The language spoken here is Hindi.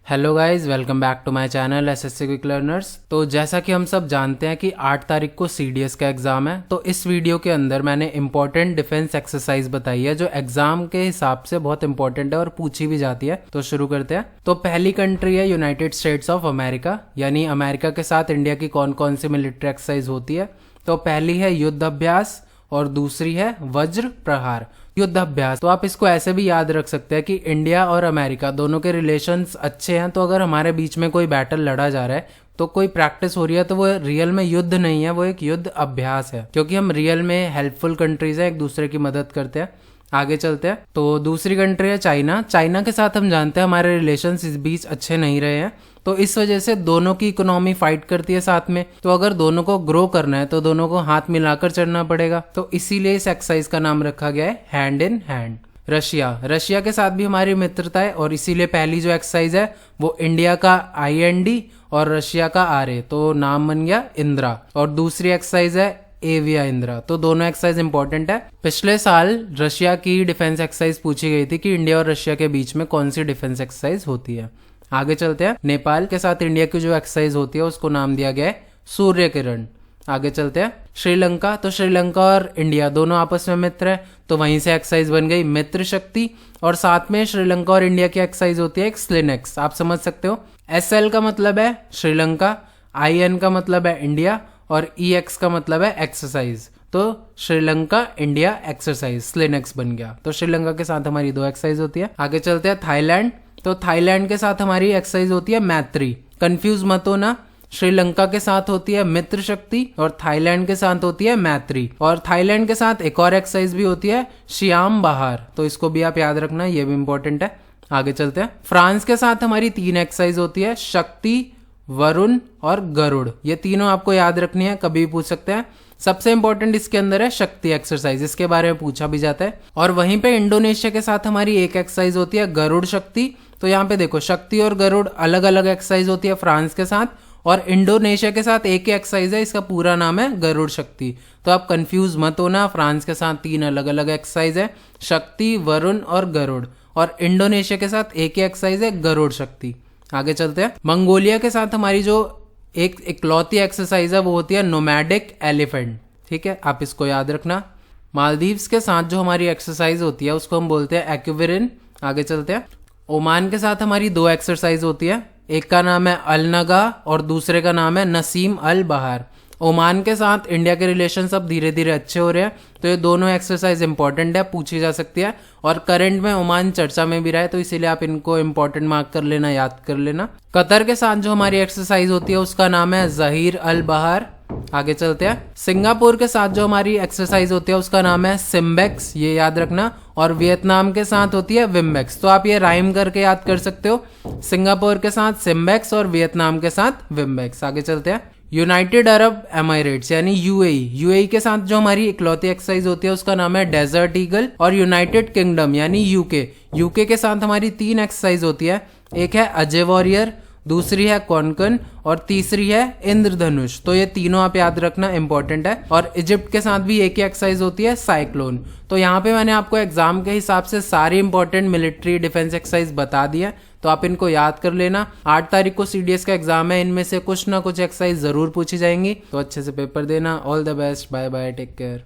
Hello guys, welcome back to my channel SSC quick learners. तो जैसा कि हम सब जानते हैं कि 8 तारीख को सीडीएस का एग्जाम है, तो इस वीडियो के अंदर मैंने इंपॉर्टेंट डिफेंस एक्सरसाइज बताई है जो एग्जाम के हिसाब से बहुत इंपॉर्टेंट है और पूछी भी जाती है। तो शुरू करते हैं। तो पहली कंट्री है यूनाइटेड स्टेट्स ऑफ अमेरिका, यानी अमेरिका के साथ इंडिया की कौन कौन सी मिलिट्री एक्सरसाइज होती है। तो पहली है युद्ध अभ्यास और दूसरी है वज्र प्रहार। युद्ध अभ्यास, तो आप इसको ऐसे भी याद रख सकते हैं कि इंडिया और अमेरिका दोनों के रिलेशंस अच्छे हैं, तो अगर हमारे बीच में कोई बैटल लड़ा जा रहा है तो कोई प्रैक्टिस हो रही है, तो वो रियल में युद्ध नहीं है, वो एक युद्ध अभ्यास है, क्योंकि हम रियल में हेल्पफुल कंट्रीज हैं, एक दूसरे की मदद करते हैं। आगे चलते हैं। तो दूसरी कंट्री है चाइना। चाइना के साथ हम जानते हैं हमारे रिलेशंस इस बीच अच्छे नहीं रहे हैं, तो इस वजह से दोनों की इकोनॉमी फाइट करती है साथ में। तो अगर दोनों को ग्रो करना है तो दोनों को हाथ मिलाकर चलना पड़ेगा, तो इसीलिए इस एक्सरसाइज का नाम रखा गया है हैंड इन हैंड। रशिया के साथ भी हमारी मित्रता है, और इसीलिए पहली जो एक्सरसाइज है वो इंडिया का IND और रशिया का RA, तो नाम बन गया इंदिरा। और दूसरी एक्सरसाइज है एविया इंदिरा। तो दोनों एक्सरसाइज इंपॉर्टेंट है। पिछले साल रशिया की डिफेंस एक्सरसाइज पूछी गई थी कि इंडिया और रशिया के बीच में कौन सी डिफेंस एक्सरसाइज होती है। आगे चलते हैं। नेपाल के साथ इंडिया की जो एक्सरसाइज होती है उसको नाम दिया गया है सूर्य किरण। आगे चलते हैं। श्रीलंका, तो श्रीलंका और इंडिया दोनों आपस में मित्र है, तो वहीं से एक्सरसाइज बन गई मित्र शक्ति। और साथ में श्रीलंका और इंडिया की एक्सरसाइज होती है एक स्लिनेक्स। आप समझ सकते हो, SL का मतलब है श्रीलंका, IN का मतलब है इंडिया, और EX का मतलब है एक्सरसाइज। तो श्रीलंका इंडिया एक्सरसाइज स्लिनेक्स बन गया। तो श्रीलंका के साथ हमारी 2 एक्सरसाइज होती है। आगे चलते हैं। थाईलैंड, तो थाईलैंड के साथ हमारी एक्सरसाइज होती है मैत्री। कंफ्यूज मत होना, श्रीलंका के साथ होती है मित्र शक्ति और थाईलैंड के साथ होती है मैत्री। और थाईलैंड के साथ एक और एक्सरसाइज भी होती है श्याम बहार, तो इसको भी आप याद रखना, ये भी इंपॉर्टेंट है। आगे चलते हैं। फ्रांस के साथ हमारी 3 एक्सरसाइज होती है शक्ति, वरुण और गरुड़। ये तीनों आपको याद रखनी है, कभी भी पूछ सकते हैं। सबसे इंपॉर्टेंट इसके अंदर है शक्ति एक्सरसाइज, इसके बारे में पूछा भी जाता है। और वहीं पे इंडोनेशिया के साथ हमारी एक एक्सरसाइज होती है गरुड़ शक्ति। तो यहाँ पे देखो, शक्ति और गरुड़ अलग अलग एक्सरसाइज होती है फ्रांस के साथ, और इंडोनेशिया के साथ एक ही एक्सरसाइज है, इसका पूरा नाम है गरुड़ शक्ति। तो आप कंफ्यूज मत होना, फ्रांस के साथ 3 अलग अलग एक्सरसाइज है, शक्ति, वरुण और गरुड़, और इंडोनेशिया के साथ एक ही एक्सरसाइज है गरुड़ शक्ति। आगे चलते हैं। मंगोलिया के साथ हमारी जो एक इकलौती एक्सरसाइज है वो होती है नोमैडिक एलिफेंट। ठीक है, आप इसको याद रखना। मालदीव्स के साथ जो हमारी एक्सरसाइज होती है उसको हम बोलते हैं एक्विरिन। आगे चलते हैं। ओमान के साथ हमारी 2 एक्सरसाइज होती है, एक का नाम है अल नगा और दूसरे का नाम है नसीम अल बहार। ओमान के साथ इंडिया के रिलेशन अब धीरे धीरे अच्छे हो रहे हैं, तो ये दोनों एक्सरसाइज इंपॉर्टेंट है, पूछी जा सकती है। और करंट में ओमान चर्चा में भी रहा है, तो इसीलिए आप इनको इंपॉर्टेंट मार्क कर लेना, याद कर लेना। कतर के साथ जो हमारी एक्सरसाइज होती है उसका नाम है जहीर अल बहार। आगे चलते हैं। सिंगापुर के साथ जो हमारी एक्सरसाइज होती है उसका नाम है सिम्बेक्स, ये याद रखना। और वियतनाम के साथ होती है विम्बेक्स। तो आप ये राइम करके याद कर सकते हो, सिंगापुर के साथ सिम्बेक्स और वियतनाम के साथ विम्बेक्स। आगे चलते हैं। यूनाइटेड अरब एमिरेट्स यानी UAE के साथ जो हमारी इकलौती एक्सरसाइज होती है उसका नाम है डेजर्ट ईगल। और यूनाइटेड किंगडम यानी UK के साथ हमारी 3 एक्सरसाइज होती है, एक है अजय वॉरियर, दूसरी है कॉन्कन और तीसरी है इंद्रधनुष। तो ये तीनों आप याद रखना, इंपॉर्टेंट है। और इजिप्ट के साथ भी एक ही एक्सरसाइज होती है साइक्लोन। तो यहाँ पे मैंने आपको एग्जाम के हिसाब से सारी इंपॉर्टेंट मिलिट्री डिफेंस एक्सरसाइज बता दी है, तो आप इनको याद कर लेना। 8 तारीख को CDS का एग्जाम है, इनमें से कुछ ना कुछ एक्सरसाइज जरूर पूछी जाएंगी, तो अच्छे से पेपर देना। All the best, bye bye, take care.